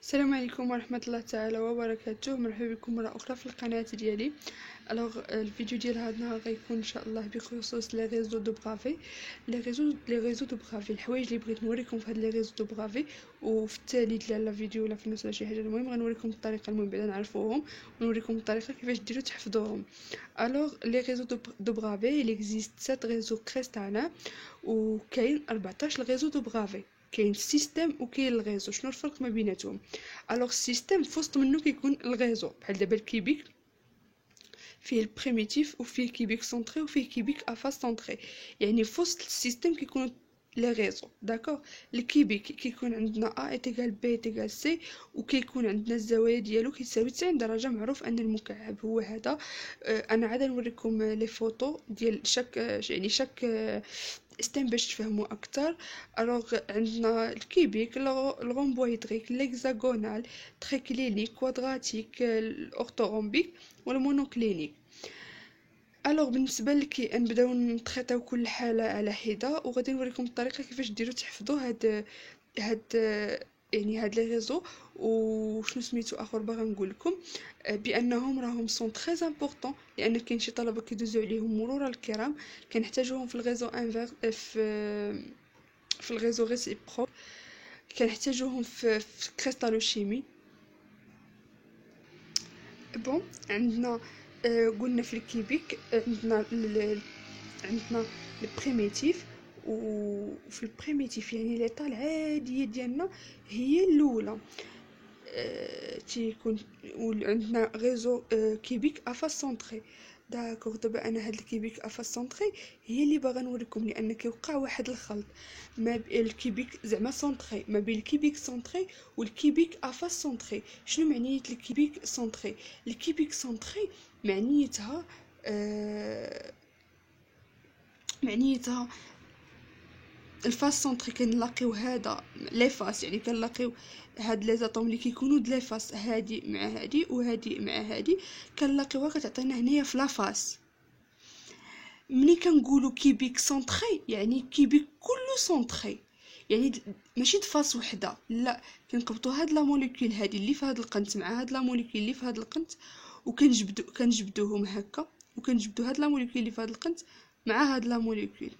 السلام عليكم ورحمة الله تعالى وبركاته. مرحبا بكم مرة أخرى في القناة ديالي. الفيديو ديال هذا النهار غيكون إن شاء الله بخصوص لي ريزو دو برافي. لي ريزو دو برافي، الحوايج اللي بغيت نوريكم في هاد لي ريزو دو برافي، وفي التالي ديال الفيديو ولا في النص ولا شي حاجة. المهم غنوريكم الطريقة، المهم بعدا نعرفوهم ونوريكم الطريقة كيفاش ديروا تحفظوهم. لي ريزو دو برافي il existe 7 réseaux cristallins وكاين 14 ريزو دو برافي. كاين السيستم وكاين الغيزو. شنو الفرق ما بيناتهم؟ السيستم في وسط منه كيكون الغيزو، بحال دابا الكيبيك فيه البريميتيف وفيه كيبيك سونطري وفيه كيبيك افاس سونطري. يعني في وسط السيستم كيكون لي ريزو. داكوغ. الكيبيك كيكون عندنا ا ايتيغال بي ايتيغال سي، وكيكون عندنا الزوايا ديالو كيساوي 90 درجه. معروف ان المكعب هو هذا. انا عاد نوريكم لي فوتو ديال شاك، يعني شاك ستيم باش تفهموا اكثر. عندنا الكيبيك، الرومبويدريك، ليكزاغونال، تريكلينيك، كوادراتيك، الاورثورombique والمونوكلينيك. بالنسبه لكي نبداو نتخيطاو كل حاله على حده، وغادي نوريكم الطريقه كيفاش ديروا تحفظوا هاد يعني هاد لي ريزو. وشنو سميتو اخر باغا نقول لكم بانهم راهم سون تري امبورطون، لان كاين شي طلبه كيدوزو عليهم مرور الكرام. كنحتاجوهم في الغيزو انفير، في الغيزو ريسيبروك. كنحتاجوهم في كريستالوشيمي. بون عندنا قلنا في الكيبيك عندنا البريميتيف. وفي البريميتيف يعني ليطا العاديه ديالنا هي الاولى. تيكون عندنا ريزو كيبيك افاس سونطري. داكوغ. دابا انا هاد الكيبيك افاس سونطري هي اللي باغا نوريكم، لان كيوقع واحد الخلط ما بين الكيبيك زعما سونطري، ما بين الكيبيك سونطري والكيبيك افاس سونطري. شنو معنيه الكيبيك سونطري؟ الكيبيك سونطري معنيتها معنيتها الفاس سونطري كنلاقيو هذا لي فاس، يعني كنلاقيو هاد لي زاتوم اللي كيكونوا د لي فاس، هادي مع هادي وهادي مع هادي، كنلاقيوها كتعطينا هنايا في لافاس. ملي كنقولوا كيبيك سونطري يعني كيبيك كله سونطري، يعني ماشي د فاس وحده، لا، كنقبطوا هاد لا موليكول هادي اللي في هاد القنت مع هاد لا موليكول اللي في هاد القنت، كنجبدوهم هكا، وكنجبدوا هاد لا موليكول اللي في هاد القنت مع هاد لا موليكول.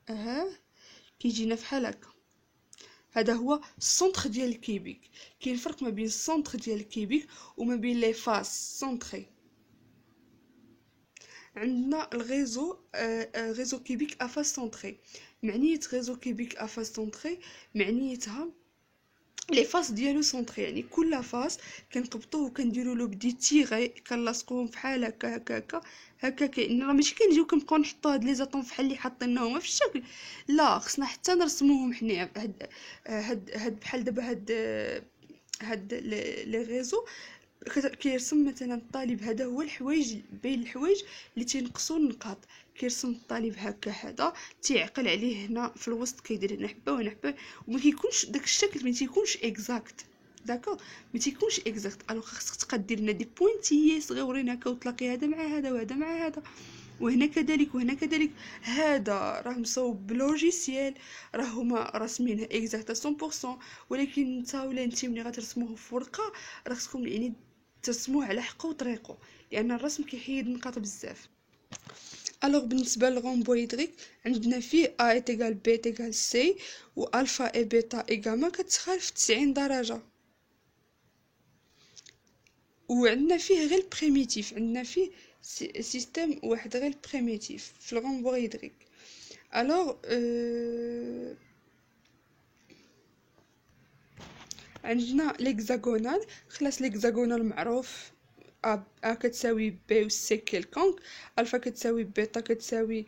ها كيجينا فحال هكا. هذا هو السونتر ديال الكيبيك. كاين فرق ما بين السونتر ديال الكيبيك وما بين لي فاس سونطري. عندنا الغيزو غيزو كيبيك افاس سونطري. معنيه غيزو كيبيك افاس سونطري معنيتها لي فاس ديالو سونطري، يعني كل فاس كنقبطوه وكنديروا له بدي تيغي، كنلاصقوهم فحال هكا هكا هكا هكا. كاين راه ماشي كنجيو كنبقاو نحطوا هاد لي زاتون فحال اللي حاطينهم في الشكل، لا، خصنا حتى نرسموهم حنايا. هاد بحال دابا هاد لي غيزو كيرسم مثلا الطالب، هذا هو الحوايج بين الحوايج اللي تينقصوا النقاط. كيرسم الطالب هكا، هذا تيعقل عليه هنا في الوسط، كيدير هنا حبه وهنا حبه، وما كيكونش داك الشكل، ما تيكونش اكزاكت. داكوغ. ما تيكونش اكزاكت. خاصك تقدر لنا دي بوينتيي صغيورين هكا، وتلاقي هذا مع هذا وهذا مع هذا، وهنا كذلك وهنا كذلك. هذا راه مصوب بلوجيسيال، راه هما راسمينه اكزاكت 100%. ولكن نتا ولا انت ملي غترسموه في ورقه، راه خصكم يعني ترسموه على حقه وطريقه، لان الرسم كيحيد النقاط بزاف. بالنسبه للغومبويدريك عندنا فيه ا ايتيغال بي ايتيغال سي، والفا اي بيتا اي غاما كتخالف 90 درجه. وعندنا فيه غير البريميتيف، عندنا فيه سيستم واحد غير البريميتيف في الغومبويدريك. الوغ عندنا ليكزاغونال. خلاص ليكزاغونال معروف، ا كتساوي بي و سي كيلكونك، الفا كتساوي بيتا كتساوي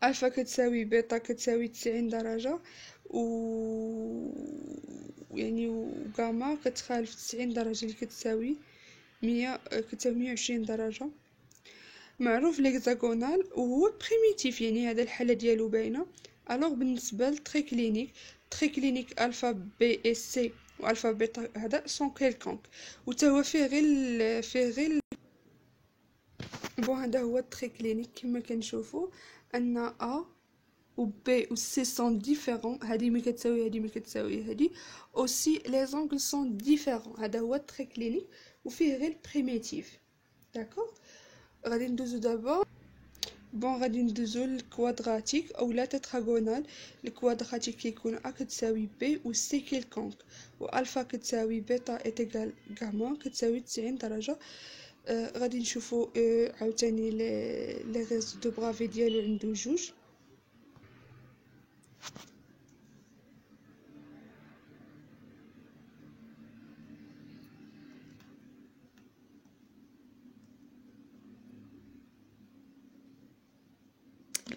الفا كتساوي بيتا كتساوي 90 درجه، و يعني وغاما كتخالف 90 درجه اللي كتساوي 100، كتساوي 120 درجه. معروف ليكزاغونال وهو بريميتيف، يعني هذا الحاله ديالو باينه. بالنسبه للتريكلينيك، تريكلينيك الفا بي اي سي والفا بيتا هذا سون كيلكونك، وتا هو فيه غير بون. هذا هو التريكلينيك كما كنشوفوا ان ا و B و C sont différents. هادي ملي كتساوي هادي ملي كتساوي هادي. aussi les angles sont différents. هذا هو التري كلينيك وفيه غير البريميتيف. داكوغ. غادي ندوزو دابا بون غادي ندوزو للكوادراتيك او لا تتراغونال. الكوادراتيك كيكون ا كتساوي بي و سي كيلكونك و الفا كتساوي بيتا ايتيغال غاما كتساوي 90 درجه. غادي نشوفو عاوتاني لي ريزو دو برافي ديالو عنده جوج.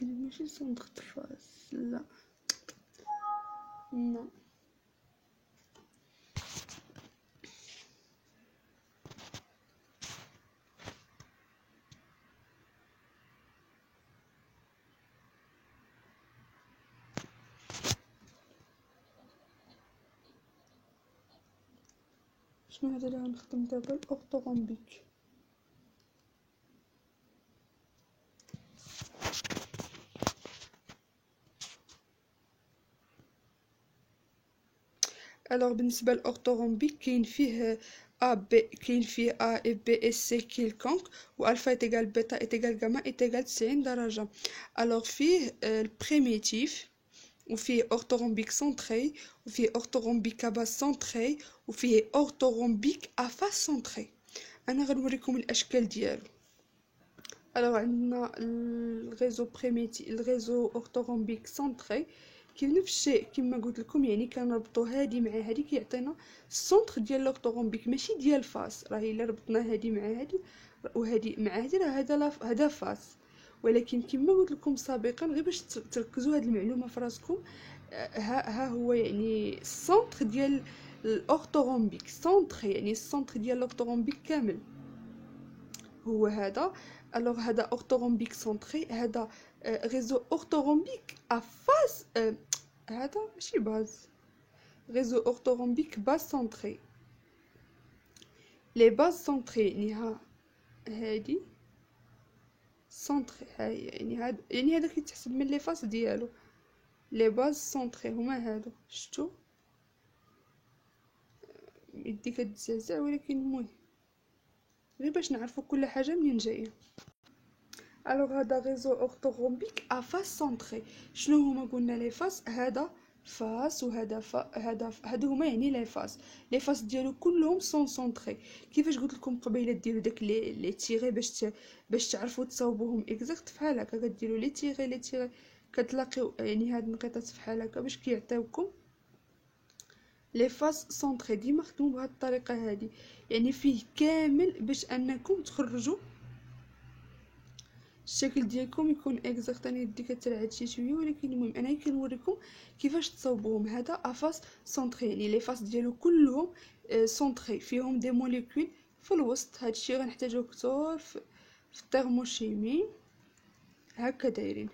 ماشي سونتر فاس لا نو. شنو هذا اللي غنخدم دابا؟ الاورتوغومبيك. الوغ بالنسبه للاورتوغومبيك كاين فيه ا بي، كاين فيه ا اي بي اي سي كيلكونك و الفا ايتيغال بيتا ايتيغال غاما ايتيغال 90 درجه. الوغ فيه البريميتيف وفيه اورتوغومبيك سونتري وفيه اورتوغومبيك ا باس سونتري وفيه اورتوغومبيك ا فاس سونتري. انا غنوريكم الاشكال ديالو. الوغ عندنا الريزو بريميتيف الريزو اورتوغومبيك سونتري كيف نفس الشيء كما قلت لكم، يعني كنربطو هادي مع هادي كيعطينا السونتر ديال الاورتوغومبيك ماشي ديال فاس. راه الا ربطنا هادي مع هادي وهادي مع هادي راه هذا فاس. ولكن كما قلت لكم سابقا غير باش تركزوا هاد المعلومه في راسكم، ها هو يعني السونتر ديال الاورتوغومبيك سونتر، يعني السونتر ديال الاورتوغومبيك كامل هو هذا. الوغ هذا اورتوغومبيك سونتري، هذا ريزو اورتوغومبيك افاس، هذا ماشي باز، ريزو اورتوغومبيك باز سونتري. لي باز سونتري يعني ها هادي سونتري، هاي يعني هذا كيتحسب من لي فاس ديالو. لي باز سونتري هما هادو، شفتو يدي كتزعزع، ولكن المهم غير باش نعرفو كل حاجه منين جايه. الوغ هذا ريزو اورتوغومبيك ا فاس سونتري. شنو هما قلنا لي فاس؟ هذا فاس وهذا هادو هما يعني لي فاس. لي فاس ديالو كلهم سون سونتري. كيفاش قلت لكم قبيله ديروا داك لي تيغي باش تعرفوا تصاوبوهم اكزاكت فحال هكا. كديروا لي تيغي كتلاقيو يعني هاد النقيطات فحال هكا باش كيعطيوكم لي فاس سونتري. ديما خدموا بهاد الطريقه هادي، يعني فيه كامل باش انكم تخرجوا الشكل ديالكم يكون اكزاكت. انا يدي كترعد شي شويه، ولكن المهم انا كنوريكم كيفاش تصاوبوهم. هذا افاس سونتري، يعني لي فاس ديالو كلهم سونتري، فيهم دي موليكول في الوسط. هادشي غنحتاجوه كثر في الترموشيمي. هكا دايرين.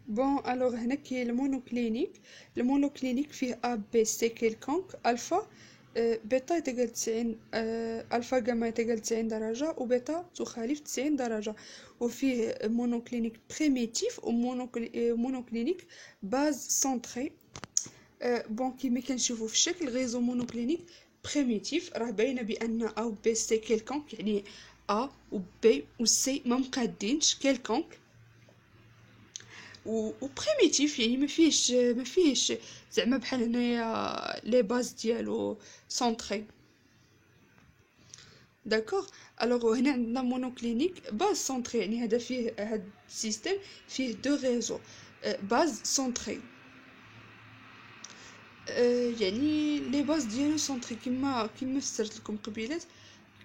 بون الوغ هنا كاين المونوكلينيك. المونوكلينيك فيه ا بي سي كيلكونك الفا بيتا تقل 90 الفا جاما تقل 90 درجه وبيتا تخالف 90 درجه. وفيه مونوكلينيك بريميتيف ومونوكلينيك باز سونتري. بون كيما كنشوفوا في الشكل غيزو مونوكلينيك بريميتيف راه باينه بان ا و بي سي كيلكونك، يعني ا و بي و سي ما مقادينش كيلكونك. و بريميتيف يعني ما فيهش زعما بحال هنايا لي باز ديالو سونطري. داكوغ. الوغ هنا عندنا مونوكلينيك باز سونطري، يعني هذا فيه هاد السيستم فيه دو ريزو باز سونطري، يعني لي باز ديالو سونطري كما فسرت لكم قبيلات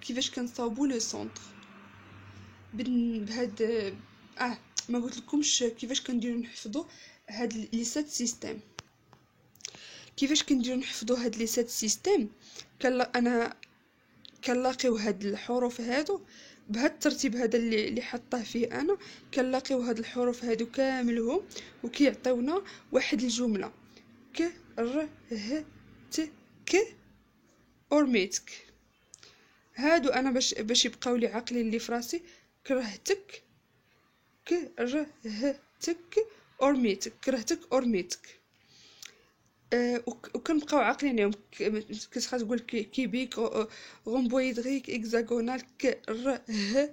كيفاش كنصاوبوا لو سونطر بهاد ما قلت لكمش كيفاش كنديروا نحفظوا هاد لي سات سيستم. كيفاش كنديروا نحفظوا هاد لي سات سيستم؟ انا كنلاقيو هاد الحروف هادو بهاد الترتيب هذا اللي حطاه فيه انا. كنلاقيو هاد الحروف هادو كاملهم وكيعطيونا واحد الجمله ك ر ه ت ك اورميتك. هادو انا باش يبقاو لي عاقلين اللي فراسي. كرهتك ك ر ه اورميتك، كرهتك اورميتك. وكنبقاو عاقلين عليهم، كتبقى تقول كيبيك، غومبويدريك، اكزاغونال، ك ر ه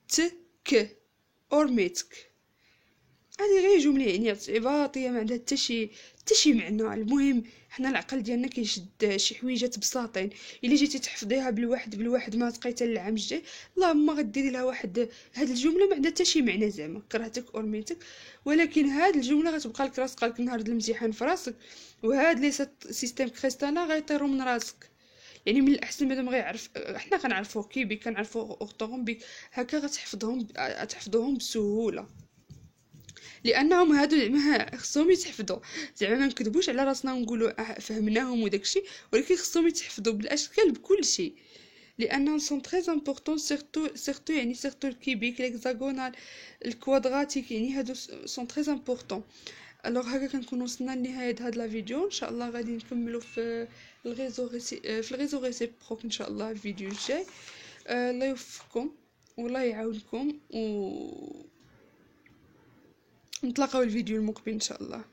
ت ك اورميتك. هذه غير جمله يعني عباطيه ما عندها حتى شي معنى. المهم حنا العقل ديالنا كيشد شي حويجات بساطين، الا جيتي تحفظيها بالواحد ما تقيتها العام الجاي، اللهم غديري لها واحد. هاد الجمله ما عندها حتى شي معنى زعما كرهتك اورميتك، ولكن هاد الجمله غتبقى لك راسك لك نهار الامتحان في راسك، وهاد لي سيستيم كريستانا غيطيروا من راسك. يعني من الاحسن مادام غيعرف، حنا كنعرفوه كيبي كنعرفوه اورطوغون بك، هكا تحفظوهم بسهوله، لانهم هادو زعما خصهم يتحفظوا. زعما ما نكذبوش على راسنا ونقولوا فهمناهم وداكشي، ولكن خصهم يتحفظوا بالاشكال بكل شيء، لانهم سون تري امبورطون. سيرتو يعني سيرتو الكيبيك، ليكزاغونال، الكوادراتيك، يعني هادو سون تري امبورطون. الوغ هكا كنكون وصلنا لنهايه هاد لا فيديو. ان شاء الله غادي نكملوا في الغيزو ريسيبروك ان شاء الله الفيديو الجاي. الله يوفقكم والله يعاونكم، نتلاقاو الفيديو المقبل ان شاء الله.